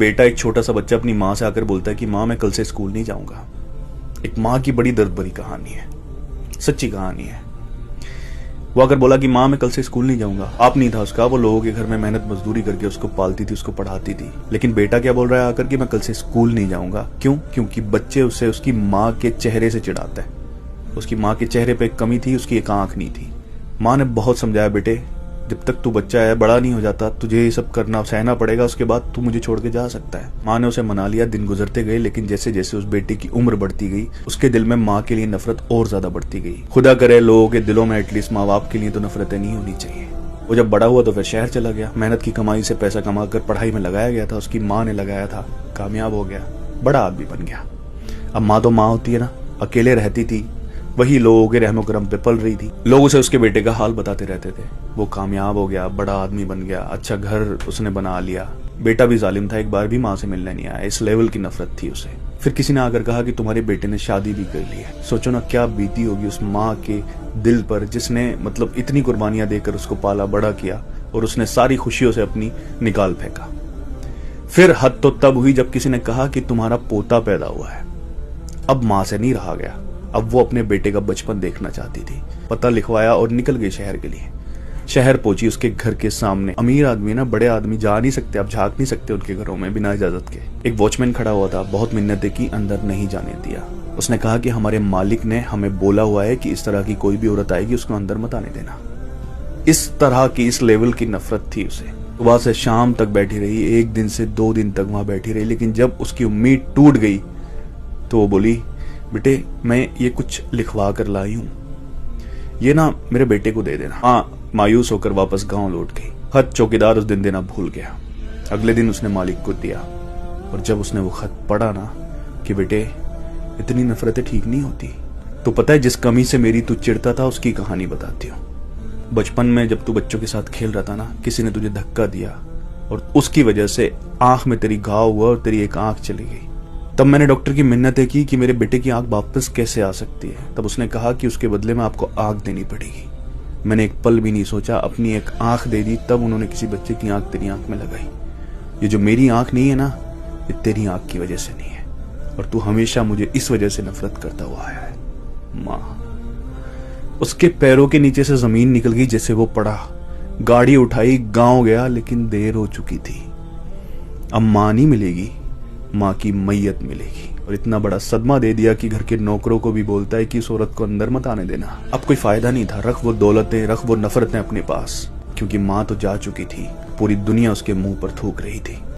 बेटा, एक छोटा सा बच्चा अपनी माँ से आकर बोलता है कि माँ मैं कल से स्कूल नहीं जाऊंगा। एक माँ की बड़ी दर्द भरी कहानी है, सच्ची कहानी है। वो आकर बोला कि माँ मैं कल से स्कूल नहीं जाऊंगा। आप नहीं था उसका, वो लोगों के घर में मेहनत मजदूरी करके उसको पालती थी, उसको पढ़ाती थी। लेकिन बेटा क्या बोल रहा है आकर कि मैं कल से स्कूल नहीं जाऊंगा। क्यों? क्योंकि बच्चे उससे उसकी माँ के चेहरे से चिढ़ाते हैं। उसकी माँ के चेहरे पे एक कमी थी, उसकी एक आंख नहीं थी। माँ ने बहुत समझाया, बेटे जब तक तू बच्चा है, बड़ा नहीं हो जाता, तुझे ये सब करना सहना पड़ेगा, उसके बाद तू मुझे छोड़ के जा सकता है। माँ ने उसे मना लिया। दिन गुजरते गए, लेकिन जैसे जैसे उस बेटे की उम्र बढ़ती गई, उसके दिल में माँ के लिए नफरत और ज्यादा बढ़ती गई। खुदा करे लोगों के दिलों में एटलीस्ट माँ बाप के लिए तो नफरतें नहीं होनी चाहिए। वो जब बड़ा हुआ तो फिर शहर चला गया। मेहनत की कमाई से पैसा कमाकर पढ़ाई में लगाया गया था, उसकी माँ ने लगाया था, कामयाब हो गया, बड़ा आदमी बन गया। अब माँ तो माँ होती है ना, अकेले रहती थी, वही लोगों के रहमो करम पे पल रही थी। लोग उसे उसके बेटे का हाल बताते रहते थे। वो कामयाब हो गया, बड़ा आदमी बन गया, अच्छा घर उसने बना लिया। बेटा भी जालिम था, एक बार भी माँ से मिलने नहीं आया। इस लेवल की नफरत थी उसे। फिर किसी ने आकर कहा कि तुम्हारे बेटे ने शादी भी कर ली है। सोचो ना क्या बीती होगी उस माँ के दिल पर, जिसने मतलब इतनी कुर्बानियां देकर उसको पाला बड़ा किया, और उसने सारी खुशियों से अपनी निकाल फेंका। फिर हद तो तब हुई जब किसी ने कहा कि तुम्हारा पोता पैदा हुआ है। अब माँ से नहीं रहा गया। अब वो अपने बेटे का बचपन देखना चाहती थी। पता लिखवाया और निकल गई शहर के लिए। शहर पहुंची, उसके घर के सामने अमीर आदमी ना, बड़े आदमी जा नहीं सकते, आप झांक नहीं सकते उनके घरों में बिना इजाजत के। एक वॉचमैन खड़ा हुआ था, बहुत मिन्नतें की, अंदर नहीं जाने दिया। उसने कहा कि हमारे मालिक ने हमें बोला हुआ है कि इस तरह की कोई भी औरत आएगी उसको अंदर मत आने देना। इस तरह की, इस लेवल की नफरत थी उसे। सुबह से शाम तक बैठी रही, 1 दिन से 2 दिन तक वहां बैठी रही। लेकिन जब उसकी उम्मीद टूट गई तो वो बोली, बेटे मैं ये कुछ लिखवा कर लाई हूं, ये ना मेरे बेटे को दे देना। हाँ, मायूस होकर वापस गांव लौट गई। खत चौकीदार उस दिन देना भूल गया। अगले दिन उसने मालिक को दिया, और जब उसने वो खत पढ़ा ना कि बेटे इतनी नफरतें ठीक नहीं होती, तो पता है जिस कमी से मेरी तू चिढ़ता था उसकी कहानी बताती हूँ। बचपन में जब तू बच्चों के साथ खेल रहा था ना, किसी ने तुझे धक्का दिया और उसकी वजह से आंख में तेरी घाव हुआ और तेरी एक आंख चली गई। तब मैंने डॉक्टर की मिन्नतें की कि मेरे बेटे की आंख वापस कैसे आ सकती है। तब उसने कहा कि उसके बदले में आपको आंख देनी पड़ेगी। मैंने एक पल भी नहीं सोचा, अपनी एक आंख दे दी। तब उन्होंने किसी बच्चे की आंख तेरी आंख में लगाई। ये जो मेरी आंख नहीं है ना, ये तेरी आंख की वजह से नहीं है, और तू हमेशा मुझे इस वजह से नफरत करता हुआ आया है। माँ। उसके पैरों के नीचे से जमीन निकल गई जैसे वो पड़ा। गाड़ी उठाई, गांव गया, लेकिन देर हो चुकी थी। अब माँ नहीं मिलेगी, माँ की मैयत मिलेगी। और इतना बड़ा सदमा दे दिया कि घर के नौकरों को भी बोलता है कि इस औरत को अंदर मत आने देना। अब कोई फायदा नहीं था, रख वो दौलतें, रख वो नफरतें अपने पास, क्योंकि माँ तो जा चुकी थी। पूरी दुनिया उसके मुंह पर थूक रही थी।